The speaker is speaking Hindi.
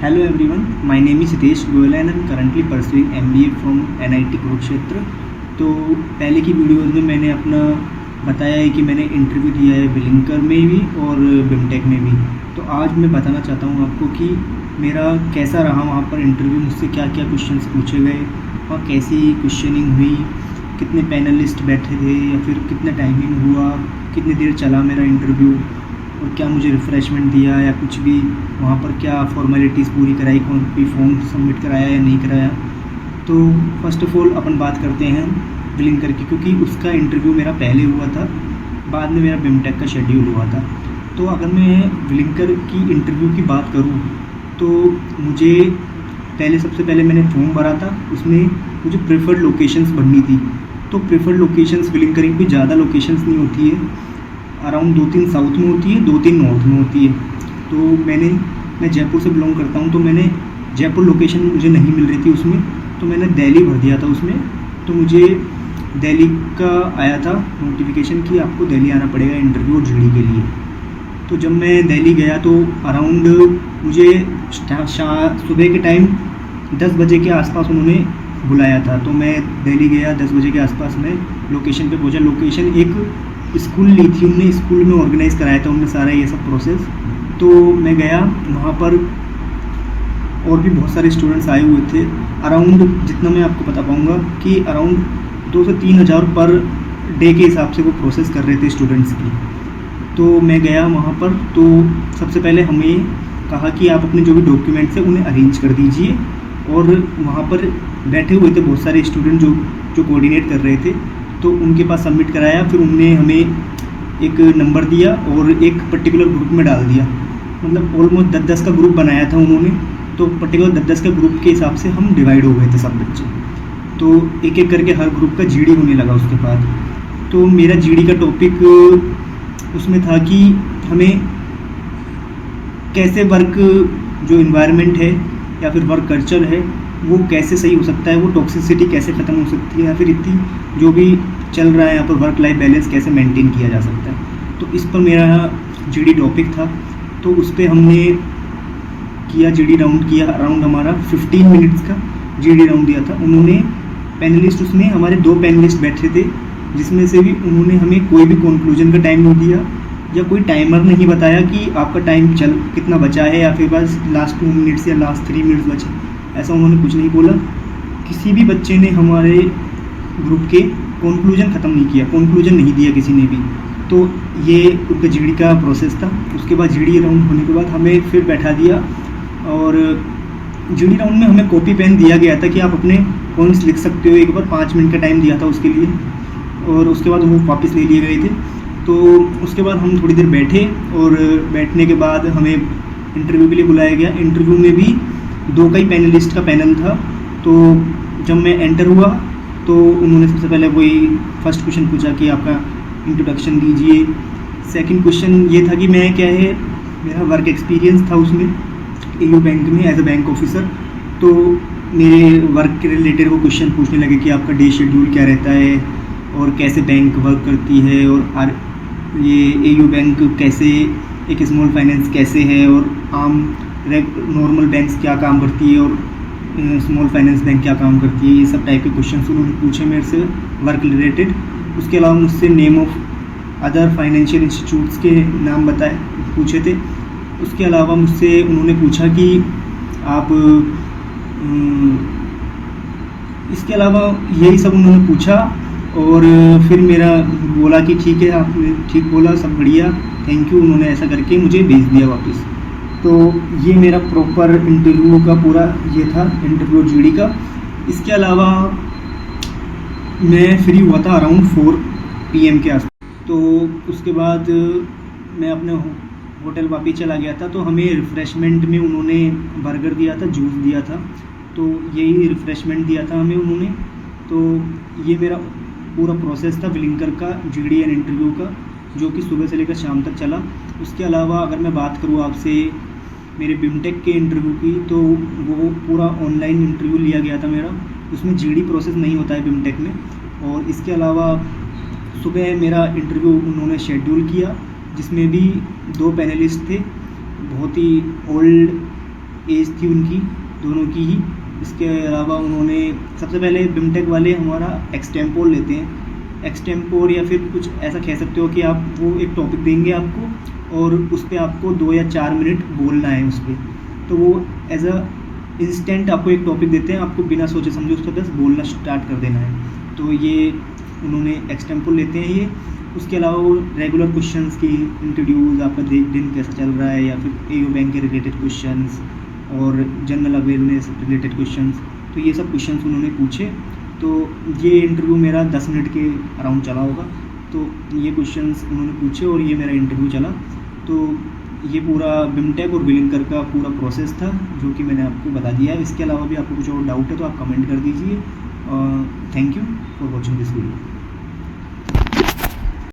Hello everyone, my name is Hitesh Goyal and I'm currently pursuing MBA from NIT Kurukshetra. तो पहले की वीडियोज़ में मैंने अपना बताया है कि मैंने इंटरव्यू दिया है विलिंकर में भी और बिमटेक में भी। तो आज मैं बताना चाहता हूँ आपको कि मेरा कैसा रहा वहाँ पर इंटरव्यू, मुझसे क्या क्या क्वेश्चंस पूछे गए और कैसी क्वेश्चनिंग हुई, कितने पैनलिस्ट बैठे थे या फिर कितना टाइमिंग हुआ, कितनी देर चला मेरा इंटरव्यू और क्या मुझे रिफ़्रेशमेंट दिया या कुछ भी वहाँ पर क्या फॉर्मेलिटीज़ पूरी कराई, कौन भी फॉर्म सबमिट कराया या नहीं कराया। तो फर्स्ट ऑफ़ ऑल अपन बात करते हैं विलिंकर की, क्योंकि उसका इंटरव्यू मेरा पहले हुआ था, बाद में मेरा बिमटेक का शेड्यूल हुआ था। तो अगर मैं विलिंकर की इंटरव्यू की बात करूँ तो मुझे सबसे पहले मैंने फॉर्म भरा था, उसमें मुझे प्रेफर्ड लोकेशंस भरनी थी। तो प्रेफर्ड लोकेशंस विलिंकर की कोई ज़्यादा लोकेशंस नहीं होती है, अराउंड 2-3 साउथ में होती है, 2-3 नॉर्थ में होती है। तो मैं जयपुर से बिलोंग करता हूँ, तो मैंने जयपुर लोकेशन मुझे नहीं मिल रही थी उसमें, तो मैंने दिल्ली भर दिया था उसमें। तो मुझे दिल्ली का आया था नोटिफिकेशन कि आपको दिल्ली आना पड़ेगा इंटरव्यू और जीडी के लिए। तो जब मैं दिल्ली गया तो अराउंड मुझे सुबह के टाइम 10 बजे के आसपास उन्होंने बुलाया था। तो मैं दिल्ली गया 10 बजे के आसपास, मैं लोकेशन पे पहुंचा। लोकेशन एक स्कूल ली थी उनने, स्कूल में ऑर्गेनाइज़ कराया था उनने सारा ये सब प्रोसेस। तो मैं गया वहाँ पर, और भी बहुत सारे स्टूडेंट्स आए हुए थे। अराउंड जितना मैं आपको बता पाऊँगा कि अराउंड 2 से 3 हज़ार पर डे के हिसाब से वो प्रोसेस कर रहे थे स्टूडेंट्स की। तो मैं गया वहाँ पर, तो सबसे पहले हमें कहा कि आप अपने जो भी डॉक्यूमेंट्स हैं उन्हें अरेंज कर दीजिए। और वहाँ पर बैठे हुए थे बहुत सारे स्टूडेंट जो कोऑर्डिनेट कर रहे थे, तो उनके पास सबमिट कराया। फिर उनने हमें एक नंबर दिया और एक पर्टिकुलर ग्रुप में डाल दिया, मतलब ऑलमोस्ट 10-10 का ग्रुप बनाया था उन्होंने। तो पर्टिकुलर 10-10 का ग्रुप के हिसाब से हम डिवाइड हो गए थे सब बच्चे। तो एक एक करके हर ग्रुप का जीडी होने लगा उसके बाद। तो मेरा जीडी का टॉपिक उसमें था कि हमें कैसे वर्क जो इन्वायरमेंट है या फिर वर्क कल्चर है वो कैसे सही हो सकता है, वो टॉक्सिसिटी कैसे ख़त्म हो सकती है, या फिर इतनी जो भी चल रहा है यहाँ पर वर्क लाइफ बैलेंस कैसे मेंटेन किया जा सकता है। तो इस पर मेरा जीडी टॉपिक था। तो उस पर हमने किया, जीडी राउंड किया। अराउंड हमारा 15 मिनट्स का जीडी राउंड दिया था उन्होंने। पैनलिस्ट उसमें हमारे 2 पैनलिस्ट बैठे थे, जिसमें से भी उन्होंने हमें कोई भी कंक्लूजन का टाइम नहीं दिया या कोई टाइमर नहीं बताया कि आपका टाइम कितना बचा है या फिर बस लास्ट 2 मिनट्स या लास्ट 3 मिनट्स बचे, ऐसा उन्होंने कुछ नहीं बोला। किसी भी बच्चे ने हमारे ग्रुप के कंक्लूजन ख़त्म नहीं किया, कंक्लूजन नहीं दिया किसी ने भी। तो ये उनका जीडी का प्रोसेस था। उसके बाद जीडी राउंड होने के बाद हमें फिर बैठा दिया, और जीडी राउंड में हमें कॉपी पेन दिया गया था कि आप अपने पॉइंट्स लिख सकते हो। एक बार 5 मिनट का टाइम दिया था उसके लिए, और उसके बाद वो वापस ले लिए गए थे। तो उसके बाद हम थोड़ी देर बैठे, और बैठने के बाद हमें इंटरव्यू के लिए बुलाया गया। इंटरव्यू में भी 2 का ही पैनलिस्ट का पैनल था। तो जब मैं एंटर हुआ तो उन्होंने सबसे पहले वही फर्स्ट क्वेश्चन पूछा कि आपका इंट्रोडक्शन दीजिए। सेकंड क्वेश्चन ये था कि मैं क्या है, मेरा वर्क एक्सपीरियंस था उसमें एयू बैंक में एज अ बैंक ऑफिसर। तो मेरे वर्क के रिलेटेड वो क्वेश्चन पूछने लगे कि आपका डे शेड्यूल क्या रहता है और कैसे बैंक वर्क करती है, और ये एयू बैंक कैसे, एक स्मॉल फाइनेंस कैसे है, और आम नॉर्मल बैंक्स क्या काम करती है और स्मॉल फाइनेंस बैंक क्या काम करती है। ये सब टाइप के क्वेश्चंस उन्होंने पूछे मेरे से वर्क रिलेटेड। उसके अलावा मुझसे name of other financial institutes के नाम पूछे थे। उसके अलावा मुझसे उन्होंने पूछा कि आप इसके अलावा यही सब उन्होंने पूछा। और फिर मेरा बोला कि ठीक है, आपने ठीक बोला, सब बढ़िया, थैंक यू। उन्होंने ऐसा करके मुझे भेज दिया वापस। तो ये मेरा प्रॉपर इंटरव्यू का पूरा ये था, इंटरव्यू जीडी का। इसके अलावा मैं फ्री हुआ था अराउंड 4 PM के आसपास। तो उसके बाद मैं अपने होटल वापस चला गया था। तो हमें रिफ़्रेशमेंट में उन्होंने बर्गर दिया था, जूस दिया था। तो यही रिफ़्रेशमेंट दिया था हमें उन्होंने। तो ये मेरा पूरा प्रोसेस था विलिंकर का जीडी एंड इंटरव्यू का, जो कि सुबह से लेकर शाम तक चला। उसके अलावा अगर मैं बात करूँ आपसे मेरे बिमटेक के इंटरव्यू की, तो वो पूरा ऑनलाइन इंटरव्यू लिया गया था मेरा। उसमें जीडी प्रोसेस नहीं होता है बिमटेक में। और इसके अलावा सुबह मेरा इंटरव्यू उन्होंने शेड्यूल किया, जिसमें भी 2 पैनलिस्ट थे, बहुत ही ओल्ड एज थी उनकी, दोनों की ही। इसके अलावा उन्होंने सबसे पहले बिमटेक वाले हमारा एक्सटेम्पोर लेते हैं। एक्सटेम्पोर या फिर कुछ ऐसा कह सकते हो कि आप वो एक टॉपिक देंगे आपको और उस पर आपको 2 या 4 मिनट बोलना है उस पर। तो वो एज अ इंस्टेंट आपको एक टॉपिक देते हैं, आपको बिना सोचे समझे उस पर बस बोलना स्टार्ट कर देना है। तो ये उन्होंने एक्सटेम्पोर लेते हैं ये। उसके अलावा वो रेगुलर क्वेश्चंस की इंट्रोड्यूस, आपका दिन कैसा चल रहा है, या फिर एओ बैंक के रिलेटेड क्वेश्चंस और जनरल अवेयरनेस रिलेटेड क्वेश्चंस, तो ये सब क्वेश्चंस उन्होंने पूछे। तो ये इंटरव्यू मेरा 10 मिनट के अराउंड चला होगा। तो ये क्वेश्चंस उन्होंने पूछे और ये मेरा इंटरव्यू चला। तो ये पूरा बिमटेक और बिलिंकर का पूरा प्रोसेस था जो कि मैंने आपको बता दिया है। इसके अलावा भी आपको कुछ और डाउट है तो आप कमेंट कर दीजिए। Thank you for watching this video.